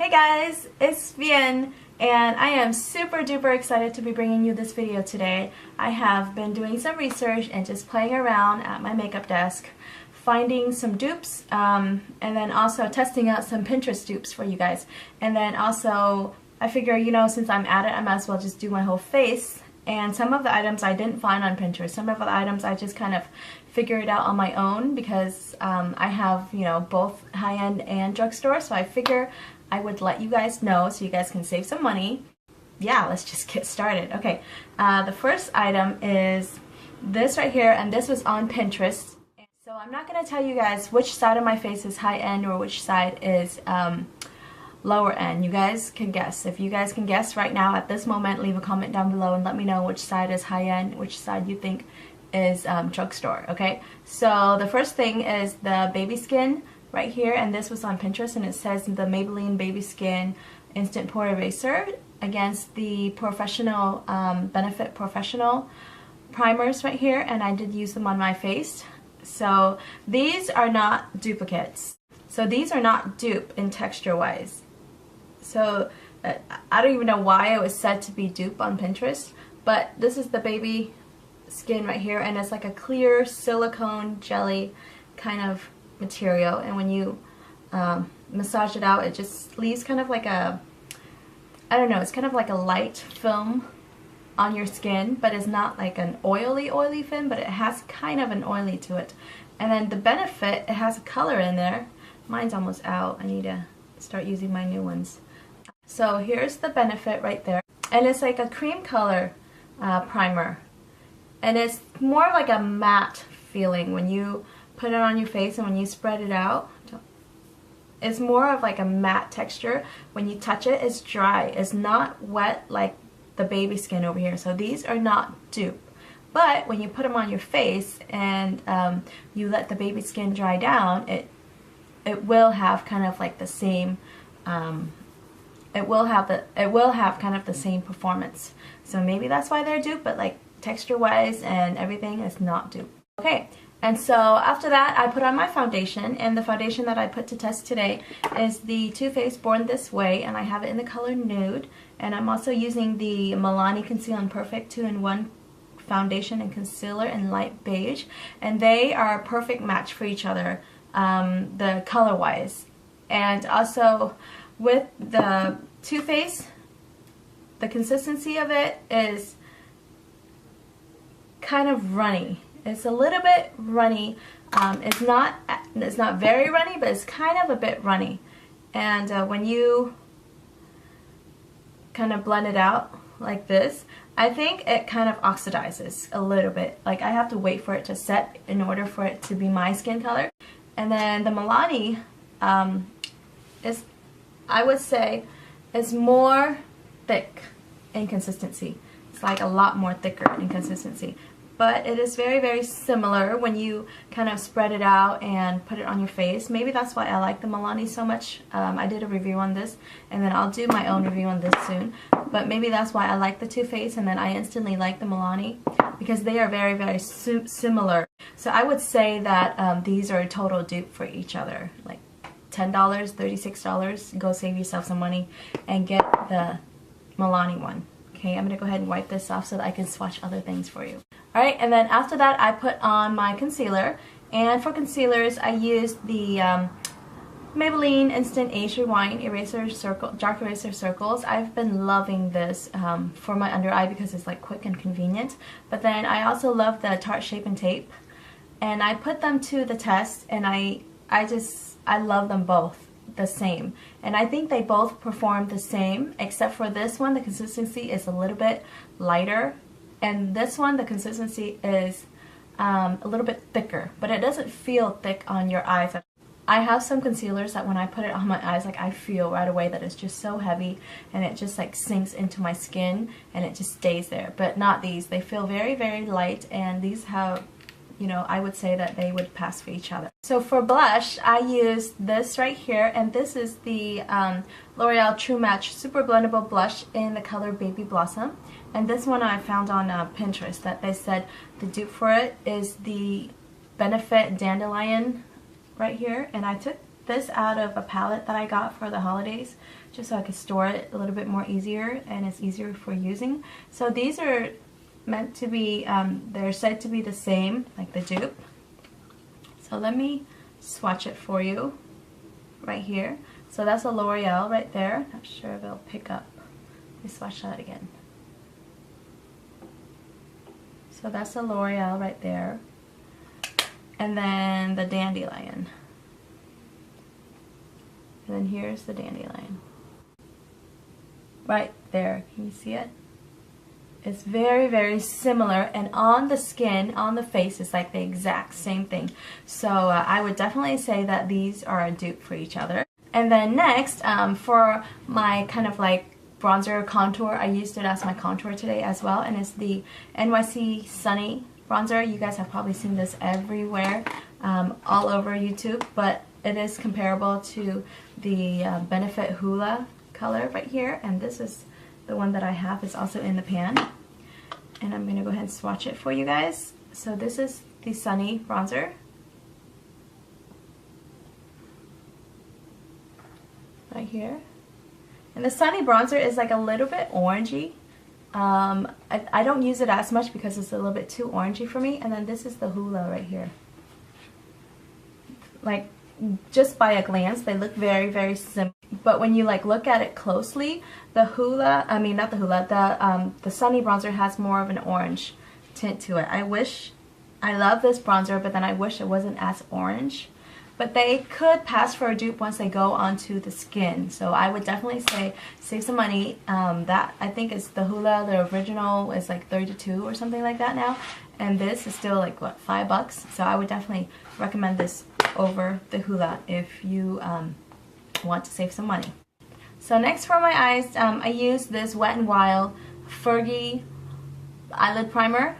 Hey guys, it's Bien, and I am super duper excited to be bringing you this video today. I have been doing some research and just playing around at my makeup desk, finding some dupes, and then also testing out some Pinterest dupes for you guys. And then also, I figure, you know, since I'm at it, I might as well just do my whole face. And some of the items I didn't find on Pinterest. Some of the items I just kind of figured out on my own because I have, you know, both high-end and drugstore. So I figure I would let you guys know so you guys can save some money. Yeah, let's just get started. Okay, the first item is this right here, and this was on Pinterest. So I'm not going to tell you guys which side of my face is high-end or which side is lower end. You guys can guess. If you guys can guess right now at this moment, leave a comment down below and let me know which side is high-end, which side you think is drugstore. Okay, so the first thing is the baby skin right here, and this was on Pinterest, and it says the Maybelline Baby Skin Instant Pore Eraser against the Professional Benefit Professional primers right here, and I did use them on my face. So these are not duplicates. So these are not dupe in texture wise. So I don't even know why it was said to be dupe on Pinterest, but this is the baby skin right here, and it's like a clear silicone jelly kind of material, and when you massage it out, it just leaves kind of like a, I don't know, it's kind of like a light film on your skin, but it's not like an oily film, but it has kind of an oily to it. And then the Benefit, it has a color in there. Mine's almost out. I need to start using my new ones. So here's the Benefit right there, and it's like a cream color primer, and it's more of like a matte feeling when you put it on your face, and when you spread it out, it's more of like a matte texture. When you touch it, it's dry. It's not wet like the baby skin over here. So these are not dupe. But when you put them on your face and you let the baby skin dry down, it will have kind of like the same. It will have kind of the same performance. So maybe that's why they're dupe, but like texture-wise and everything is not dupe. Okay. And so after that, I put on my foundation, and the foundation that I put to test today is the Too Faced Born This Way, and I have it in the color Nude. And I'm also using the Milani Conceal and Perfect 2-in-1 foundation and concealer in light beige, and they are a perfect match for each other, the color-wise. And also with the Too Faced, the consistency of it is kind of runny. It's a little bit runny. It's not very runny, but it's kind of a bit runny. And when you kind of blend it out like this, I think it kind of oxidizes a little bit. Like I have to wait for it to set in order for it to be my skin color. And then the Milani is, I would say, is more thick in consistency. It's like a lot more thicker in consistency. But it is very, very similar when you kind of spread it out and put it on your face. Maybe that's why I like the Milani so much. I did a review on this, and then I'll do my own review on this soon. But maybe that's why I like the Too Faced, and then I instantly like the Milani, because they are very, very similar. So I would say that these are a total dupe for each other. Like $10, $36, go save yourself some money and get the Milani one. Okay, I'm going to go ahead and wipe this off so that I can swatch other things for you. Alright, and then after that I put on my concealer, and for concealers I used the Maybelline Instant Age Rewind Dark Eraser Circles. I've been loving this for my under eye because it's like quick and convenient. But then I also love the Tarte Shape and Tape, and I put them to the test, and I love them both the same, and I think they both perform the same, except for this one the consistency is a little bit lighter, and this one the consistency is a little bit thicker, but it doesn't feel thick on your eyes. I have some concealers that when I put it on my eyes, like I feel right away that it's just so heavy, and it just like sinks into my skin and it just stays there. But not these. They feel very, very light, and these have, you know, I would say that they would pass for each other. So for blush, I used this right here, and this is the L'Oreal True Match Super Blendable Blush in the color Baby Blossom. And this one I found on Pinterest, that they said the dupe for it is the Benefit Dandelion right here, and I took this out of a palette that I got for the holidays, just so I could store it a little bit more easier and it's easier for using. So these are meant to be, they're said to be the same, like the dupe. So let me swatch it for you right here. So that's a L'Oreal right there. Not sure if it'll pick up. Let me swatch that again. So that's a L'Oreal right there. And then the Dandelion. And then here's the Dandelion. Right there. Can you see it? It's very, very similar, and on the skin, on the face, it's like the exact same thing. So I would definitely say that these are a dupe for each other. And then next, for my kind of like bronzer contour, I used it as my contour today as well, and it's the NYC Sunny bronzer. You guys have probably seen this everywhere, all over YouTube, but it is comparable to the Benefit Hoola color right here, and this is the one that I have. Is also in the pan, and I'm going to go ahead and swatch it for you guys. So this is the Sunny bronzer. Right here. And the Sunny bronzer is like a little bit orangey. I don't use it as much because it's a little bit too orangey for me. And then this is the Hoola right here. Like, just by a glance, they look very, very similar. But when you like look at it closely, the Hoola, I mean not the Hoola, the Sunny bronzer has more of an orange tint to it. I love this bronzer, but then I wish it wasn't as orange. But they could pass for a dupe once they go onto the skin. So I would definitely say save some money. That I think is the Hoola, the original is like 32 or something like that now. And this is still like, what, $5? So I would definitely recommend this over the Hoola if you want to save some money. So next for my eyes, I use this Wet n Wild Fergie eyelid primer,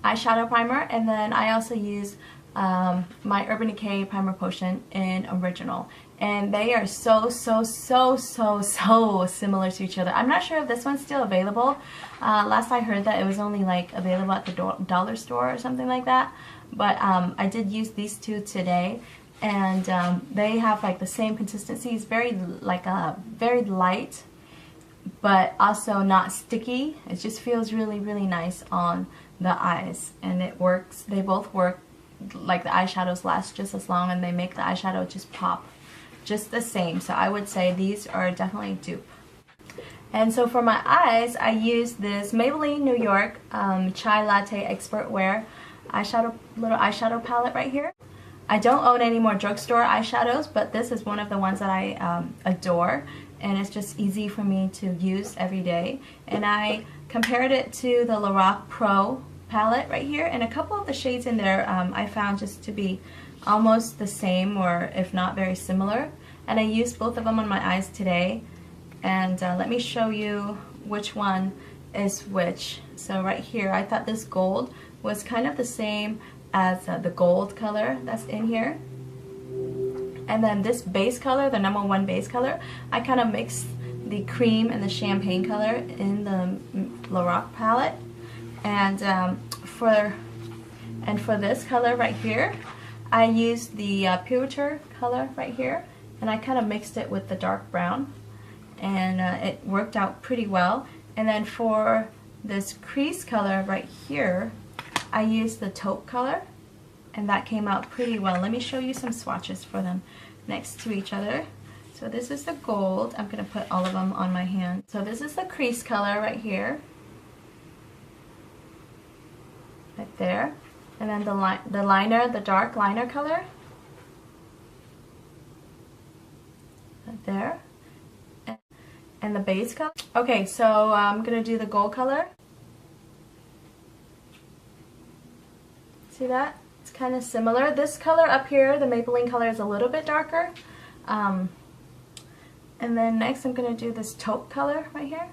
eyeshadow primer, and then I also use my Urban Decay Primer Potion in Original. And they are so similar to each other. I'm not sure if this one's still available. Last I heard that it was only like available at the dollar store or something like that. But I did use these two today, and they have like the same consistency. It's very like very light, but also not sticky. It just feels really, really nice on the eyes, and it works. They both work. Like the eyeshadows last just as long, and they make the eyeshadow just pop just the same. So I would say these are definitely a dupe. And so for my eyes, I use this Maybelline New York Chai Latte Expert Wear little eyeshadow palette right here. I don't own any more drugstore eyeshadows, but this is one of the ones that I adore, and it's just easy for me to use every day. And I compared it to the Lorac Pro palette right here, and a couple of the shades in there I found just to be almost the same, or if not very similar, and I used both of them on my eyes today. And let me show you which one is which. So right here, I thought this gold was kind of the same as the gold color that's in here, and then this base color, the #1 base color, I kind of mixed the cream and the champagne color in the Lorac palette. And for this color right here, I used the Pewter color right here, and I kind of mixed it with the dark brown, and it worked out pretty well. And then for this crease color right here, I used the taupe color, and that came out pretty well. Let me show you some swatches for them next to each other. So this is the gold. I'm going to put all of them on my hand. So this is the crease color right here. Right there. And then the liner, the dark liner color. Right there. And the base color. Okay, so I'm going to do the gold color. See that? It's kind of similar. This color up here, the Maybelline color, is a little bit darker. And then next I'm going to do this taupe color right here.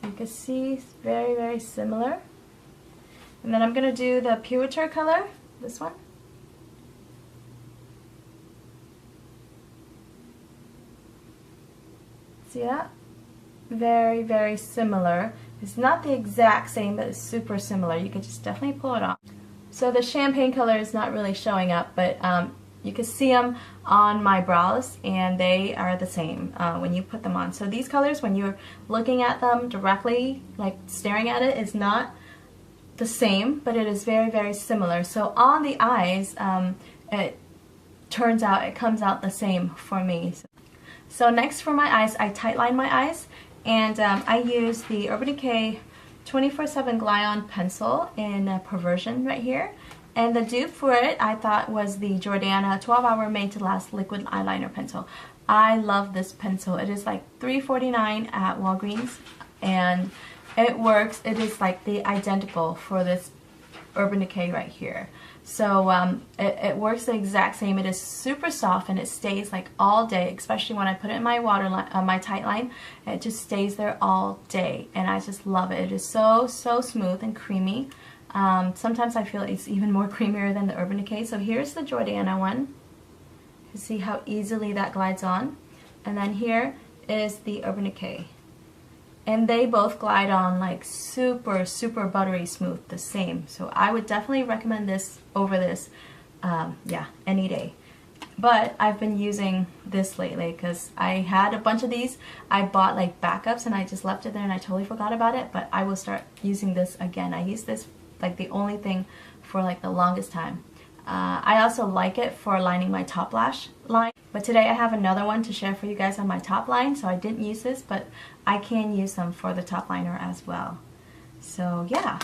So you can see it's very, very similar. And then I'm going to do the Pewter color, this one. See that? Very, very similar. It's not the exact same, but it's super similar. You can just definitely pull it off. So the champagne color is not really showing up, but you can see them on my brows, and they are the same when you put them on. So these colors, when you're looking at them directly, like staring at it, is not the same, but it is very, very similar. So on the eyes, it comes out the same for me. So next for my eyes, I tightline my eyes, and I use the Urban Decay 24/7 Glide-On pencil in Perversion right here. And the dupe for it, I thought, was the Jordana 12-Hour Made to Last Liquid Eyeliner Pencil. I love this pencil. It is like $3.49 at Walgreens, and it works. It is like the identical for this Urban Decay right here. So it works the exact same. It is super soft, and it stays like all day, especially when I put it in my my tight line. It just stays there all day, and I just love it. It is so smooth and creamy. Sometimes I feel it's even more creamier than the Urban Decay. So here's the Jordana one. You see how easily that glides on. And then here is the Urban Decay. And they both glide on like super buttery smooth, the same. So I would definitely recommend this over this, yeah, any day. But I've been using this lately because I had a bunch of these. I bought like backups and I just left it there and I totally forgot about it. But I will start using this again. I use this like the only thing for like the longest time. I also like it for lining my top lash line. But today I have another one to share for you guys on my top line, so I didn't use this, but I can use them for the top liner as well. So yeah.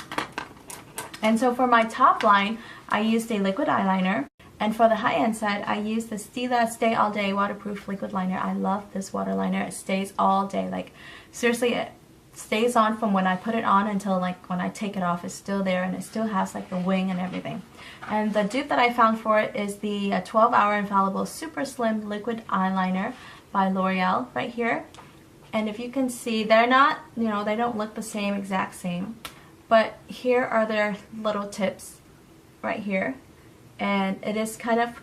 And so for my top line, I used a liquid eyeliner. And for the high-end side, I used the Stila Stay All Day Waterproof Liquid Liner. I love this water liner. It stays all day. Like, seriously, it stays on from when I put it on until like when I take it off. It's still there, and it still has like the wing and everything. And the dupe that I found for it is the 12-Hour Infallible Super Slim Liquid Eyeliner by L'Oreal right here. And if you can see, they're not, you know, they don't look the same, exact same. But here are their little tips right here. And it is kind of,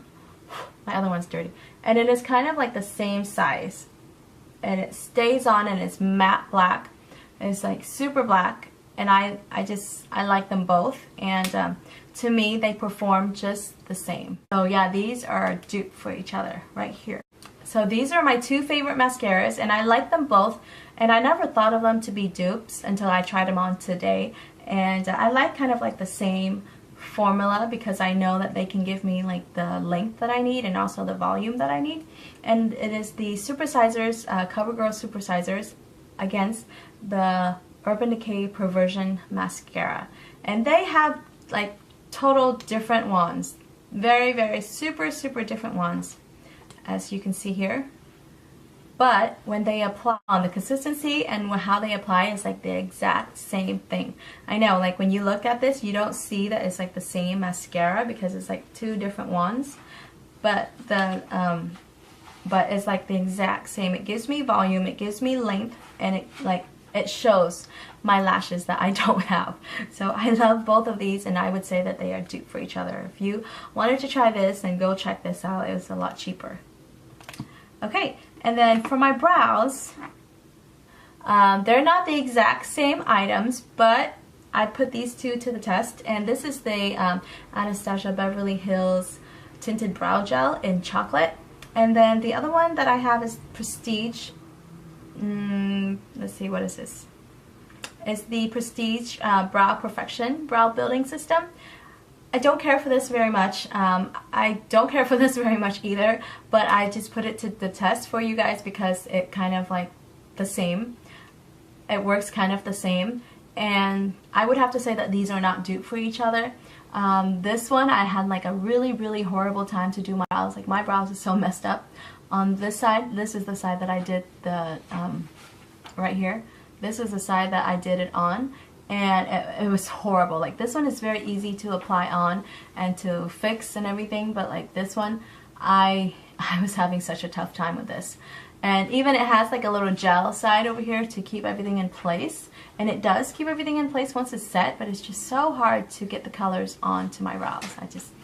my other one's dirty. And it is kind of like the same size. And it stays on, and it's matte black. It's like super black, and I like them both, and to me they perform just the same. So yeah, these are a dupe for each other right here. So these are my two favorite mascaras, and I like them both, and I never thought of them to be dupes until I tried them on today. And I like kind of like the same formula because I know that they can give me like the length that I need and also the volume that I need. And it is the Supersizers, CoverGirl Supersizers against the Urban Decay Perversion Mascara. And they have like total different ones. Very super different ones, as you can see here. But when they apply, on the consistency and how they apply is like the exact same thing. I know, like when you look at this, you don't see that it's like the same mascara because it's like two different ones. But it's like the exact same. It gives me volume, it gives me length, and it shows my lashes that I don't have. So I love both of these, and I would say that they are dupe for each other. If you wanted to try this, then go check this out. It was a lot cheaper. Okay, and then for my brows, they're not the exact same items, but I put these two to the test. And this is the Anastasia Beverly Hills Tinted Brow Gel in chocolate. And then the other one that I have is Prestige. Let's see, what is this? It's the Prestige Brow Perfection Brow Building System. I don't care for this very much. I don't care for this very much either, but I just put it to the test for you guys because it kind of like the same. It works kind of the same, and I would have to say that these are not dupe for each other. This one I had like a really horrible time to do my brows. Like my brows are so messed up. On this side, this is the side that I did the, right here. This is the side that I did it on, and it was horrible. Like this one is very easy to apply on and to fix and everything, but like this one, I was having such a tough time with this. And even it has like a little gel side over here to keep everything in place. And it does keep everything in place once it's set, but it's just so hard to get the colors onto my brows.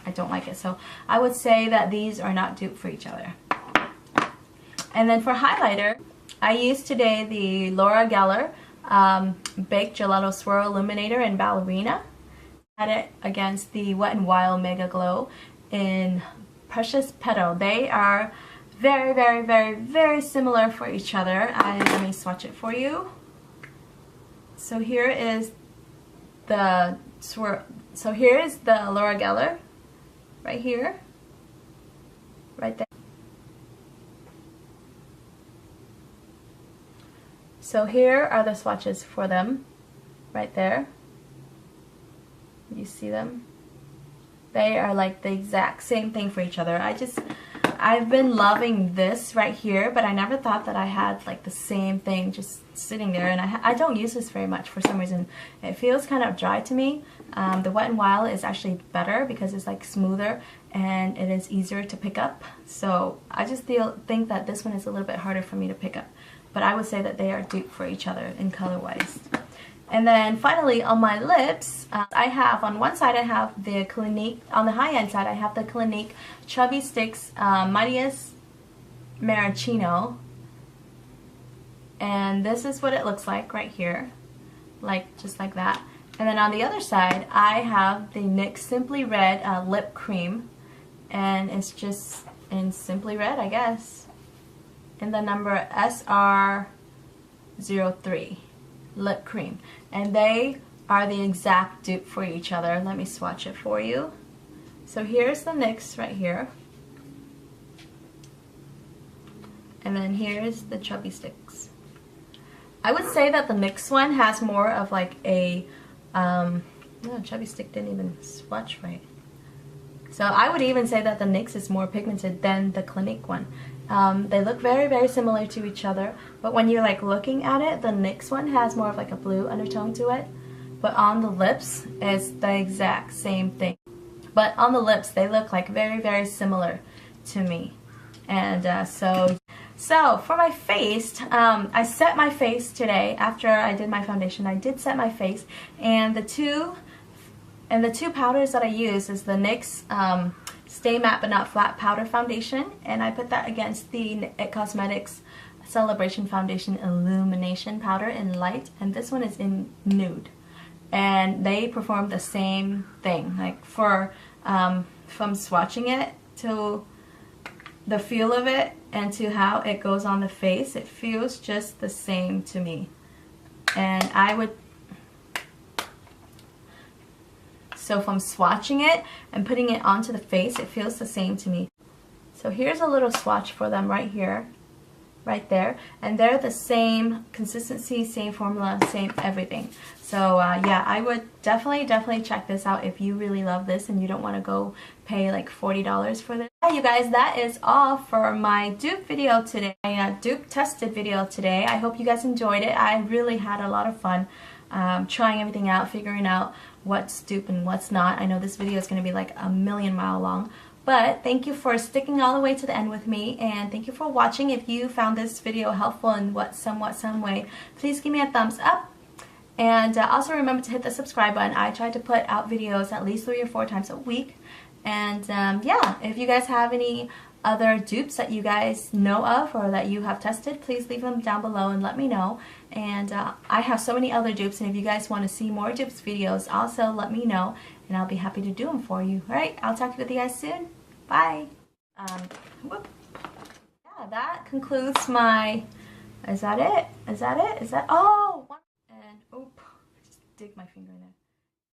I don't like it. So I would say that these are not dupe for each other. And then for highlighter, I used today the Laura Geller Baked Gelato Swirl Illuminator in Ballerina. At it against the Wet n Wild Mega Glow in Precious Petal. They are very, very, very, very similar for each other. Let me swatch it for you. So here is the So here is the Laura Geller, right here, right there. So here are the swatches for them, right there. You see them? They are like the exact same thing for each other. I've been loving this right here, but I never thought that I had like the same thing just sitting there, and I don't use this very much for some reason. It feels kind of dry to me. The Wet n Wild is actually better because it's like smoother and it is easier to pick up. So I just think that this one is a little bit harder for me to pick up. But I would say that they are dupe for each other in color-wise. And then finally on my lips, I have on one side I have the Clinique, on the high-end side I have the Clinique Chubby Sticks Mightiest Maraschino. And this is what it looks like right here, just like that. And then on the other side I have the NYX Simply Red Lip Cream, and it's just in Simply Red, I guess, in the number SR03 lip cream, and they are the exact dupe for each other. Let me swatch it for you. So here's the NYX right here, and then here's the Chubby Sticks. I would say that the NYX one has more of like a no, Chubby Stick didn't even swatch right. So I would even say that the NYX is more pigmented than the Clinique one. They look very, very similar to each other, but when you're like looking at it, the NYX one has more of like a blue undertone to it, but on the lips it's the exact same thing. But on the lips they look like very, very similar to me. And so for my face, I set my face today after I did my foundation. I did set my face, and the two powders that I use is the NYX Stay Matte But Not Flat Powder Foundation, and I put that against the IT Cosmetics Celebration Foundation Illumination Powder in light, and this one is in nude. And they perform the same thing, like from swatching it to the feel of it and to how it goes on the face, it feels just the same to me. And so from swatching it and putting it onto the face, it feels the same to me. So here's a little swatch for them right here, right there, and they're the same consistency, same formula, same everything. So yeah, I would definitely check this out if you really love this and you don't want to go pay like $40 for this. Yeah, you guys, that is all for my dupe video today, my dupe tested video today. I hope you guys enjoyed it. I really had a lot of fun trying everything out, figuring out what's dupe and what's not. I know this video is going to be like a million-mile long, but thank you for sticking all the way to the end with me, and thank you for watching. If you found this video helpful in some way, please give me a thumbs up, and also remember to hit the subscribe button. I try to put out videos at least 3 or 4 times a week. And yeah, if you guys have any other dupes that you guys know of or that you have tested, please leave them down below and let me know. And I have so many other dupes, and if you guys want to see more dupes videos, also let me know and I'll be happy to do them for you. Alright, I'll talk with you guys soon. Bye. Yeah, that concludes my, is that it? Is that it? Is that, oh! And, oop, just dig my finger in there.